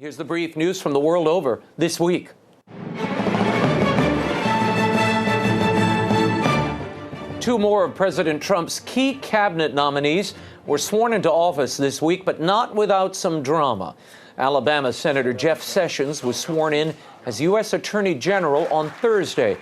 Here's the brief news from the world over this week. Two more of President Trump's key cabinet nominees were sworn into office this week, but not without some drama. Alabama Senator Jeff Sessions was sworn in as U.S. Attorney General on Thursday.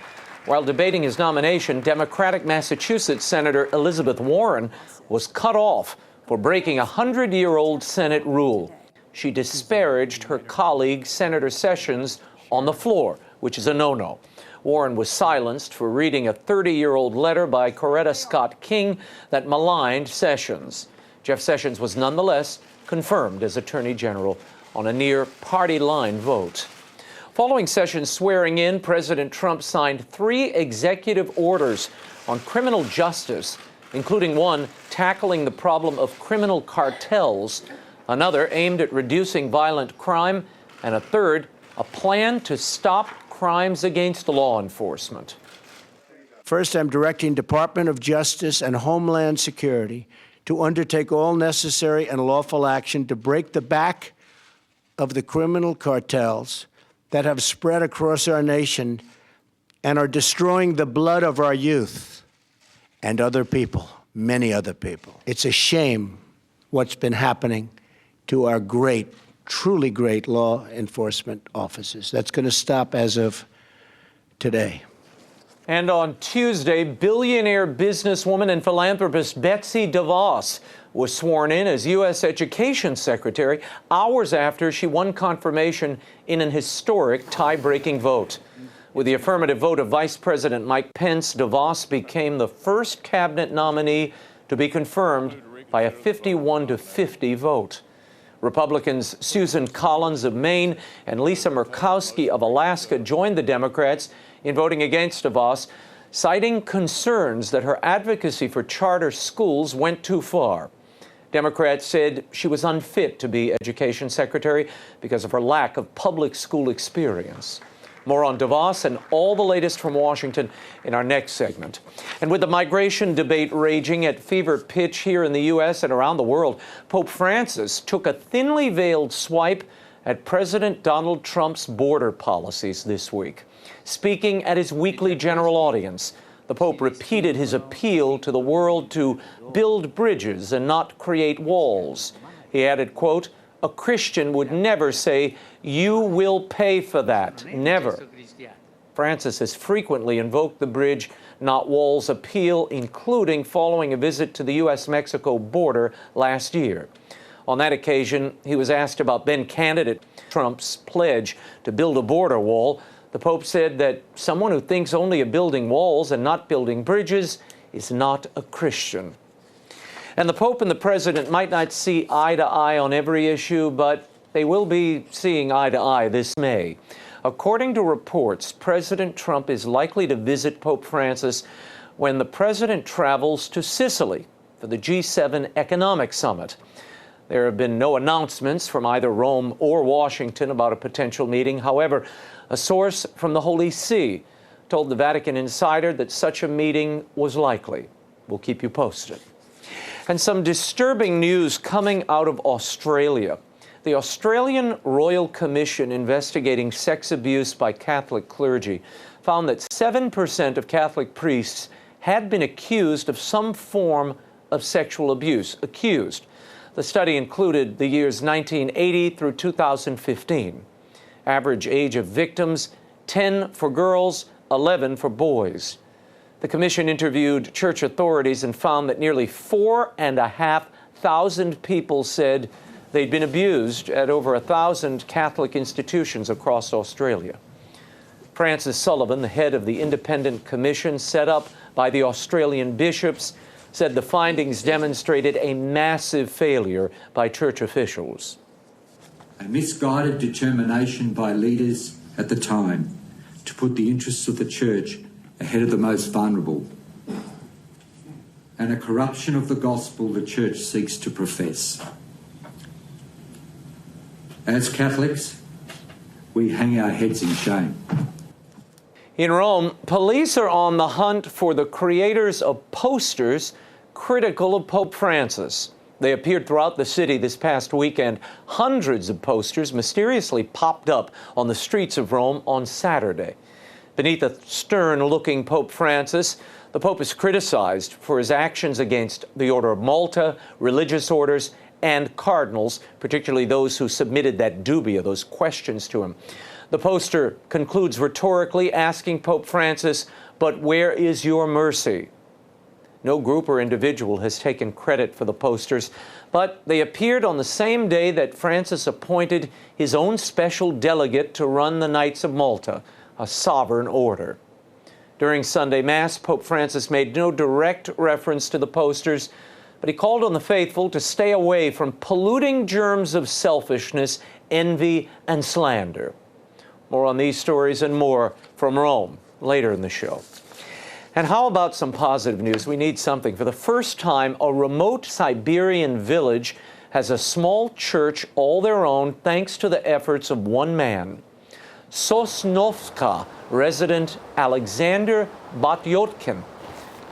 While debating his nomination, Democratic Massachusetts Senator Elizabeth Warren was cut off for breaking a 100-year-old Senate rule. She disparaged her colleague, Senator Sessions, on the floor, which is a no-no. Warren was silenced for reading a 30-year-old letter by Coretta Scott King that maligned Sessions. Jeff Sessions was nonetheless confirmed as Attorney General on a near party-line vote. Following Sessions' swearing in, President Trump signed 3 executive orders on criminal justice, including one tackling the problem of criminal cartels, another aimed at reducing violent crime, and a third, a plan to stop crimes against law enforcement. First, I'm directing Department of Justice and Homeland Security to undertake all necessary and lawful action to break the back of the criminal cartels that have spread across our nation and are destroying the blood of our youth and other people, many other people. It's a shame what's been happening to our great, truly great law enforcement officers. That's going to stop as of today. And on Tuesday, billionaire businesswoman and philanthropist Betsy DeVos was sworn in as U.S. Education Secretary hours after she won confirmation in an historic tie-breaking vote. With the affirmative vote of Vice President Mike Pence, DeVos became the first cabinet nominee to be confirmed by a 51-50 vote. Republicans Susan Collins of Maine and Lisa Murkowski of Alaska joined the Democrats in voting against DeVos, citing concerns that her advocacy for charter schools went too far. Democrats said she was unfit to be Education Secretary because of her lack of public school experience. More on DeVos and all the latest from Washington in our next segment. And with the migration debate raging at fever pitch here in the U.S. and around the world, Pope Francis took a thinly veiled swipe at President Donald Trump's border policies this week. Speaking at his weekly general audience, the Pope repeated his appeal to the world to build bridges and not create walls. He added, quote, "A Christian would never say, 'You will pay for that.' Never." Francis has frequently invoked the bridge, not walls appeal, including following a visit to the U.S.-Mexico border last year. On that occasion, he was asked about then candidate Trump's pledge to build a border wall. The Pope said that someone who thinks only of building walls and not building bridges is not a Christian. And the Pope and the President might not see eye to eye on every issue, but they will be seeing eye to eye this May. According to reports, President Trump is likely to visit Pope Francis when the president travels to Sicily for the G7 Economic Summit. There have been no announcements from either Rome or Washington about a potential meeting. However, a source from the Holy See told the Vatican Insider that such a meeting was likely. We'll keep you posted. And some disturbing news coming out of Australia. The Australian Royal Commission investigating sex abuse by Catholic clergy found that 7% of Catholic priests had been accused of some form of sexual abuse. Accused. The study included the years 1980 through 2015. Average age of victims, 10 for girls, 11 for boys. The commission interviewed church authorities and found that nearly 4,500 people said they'd been abused at over 1,000 Catholic institutions across Australia. Francis Sullivan, the head of the independent commission set up by the Australian bishops, said the findings demonstrated a massive failure by church officials. A misguided determination by leaders at the time to put the interests of the church ahead of the most vulnerable, and a corruption of the gospel the church seeks to profess. As Catholics, we hang our heads in shame. In Rome, police are on the hunt for the creators of posters critical of Pope Francis. They appeared throughout the city this past weekend. Hundreds of posters mysteriously popped up on the streets of Rome on Saturday. Beneath a stern-looking Pope Francis, the Pope is criticized for his actions against the Order of Malta, religious orders, and cardinals, particularly those who submitted that dubia, those questions to him. The poster concludes rhetorically, asking Pope Francis, "But where is your mercy?" No group or individual has taken credit for the posters, but they appeared on the same day that Francis appointed his own special delegate to run the Knights of Malta, a sovereign order. During Sunday Mass, Pope Francis made no direct reference to the posters, but he called on the faithful to stay away from polluting germs of selfishness, envy, and slander. More on these stories and more from Rome later in the show. And how about some positive news? We need something. For the first time, a remote Siberian village has a small church all their own thanks to the efforts of one man. Sosnovka resident Alexander Batyotkin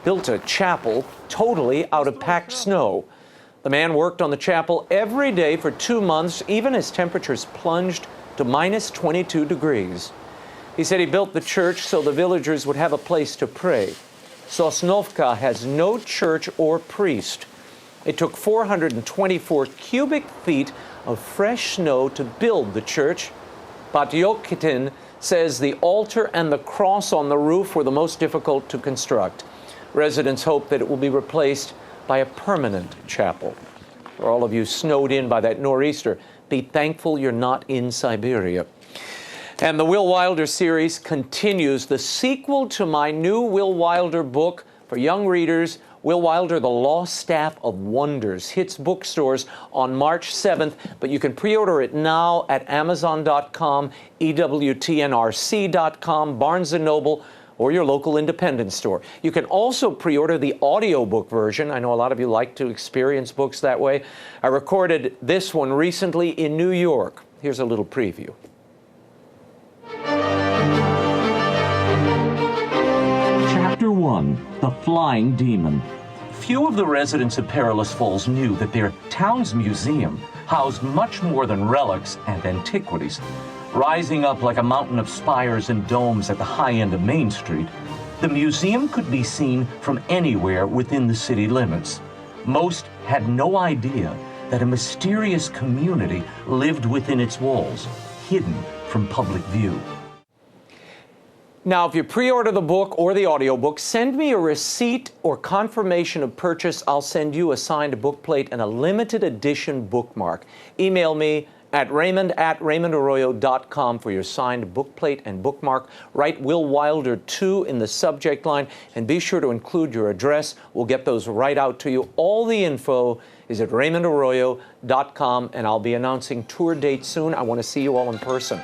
built a chapel totally out of packed snow. The man worked on the chapel every day for 2 months, even as temperatures plunged to minus 22 degrees. He said he built the church so the villagers would have a place to pray. Sosnovka has no church or priest. It took 424 cubic feet of fresh snow to build the church. Batyotkin says the altar and the cross on the roof were the most difficult to construct. Residents hope that it will be replaced by a permanent chapel. For all of you snowed in by that nor'easter, be thankful you're not in Siberia. And the Will Wilder series continues. The sequel to my new Will Wilder book for young readers, Will Wilder, The Lost Staff of Wonders, hits bookstores on March 7th, but you can pre-order it now at Amazon.com, EWTNRC.com, Barnes & Noble, or your local independent store. You can also pre-order the audiobook version. I know a lot of you like to experience books that way. I recorded this one recently in New York. Here's a little preview. Chapter 1, The Flying Demon. Few of the residents of Perilous Falls knew that their town's museum housed much more than relics and antiquities. Rising up like a mountain of spires and domes at the high end of Main Street, the museum could be seen from anywhere within the city limits. Most had no idea that a mysterious community lived within its walls, hidden from public view. Now, if you pre-order the book or the audiobook, send me a receipt or confirmation of purchase. I'll send you a signed bookplate and a limited edition bookmark. Email me at raymond@RaymondArroyo.com for your signed bookplate and bookmark. Write Will Wilder 2 in the subject line, and be sure to include your address. We'll get those right out to you. All the info is at RaymondArroyo.com, and I'll be announcing tour dates soon. I want to see you all in person.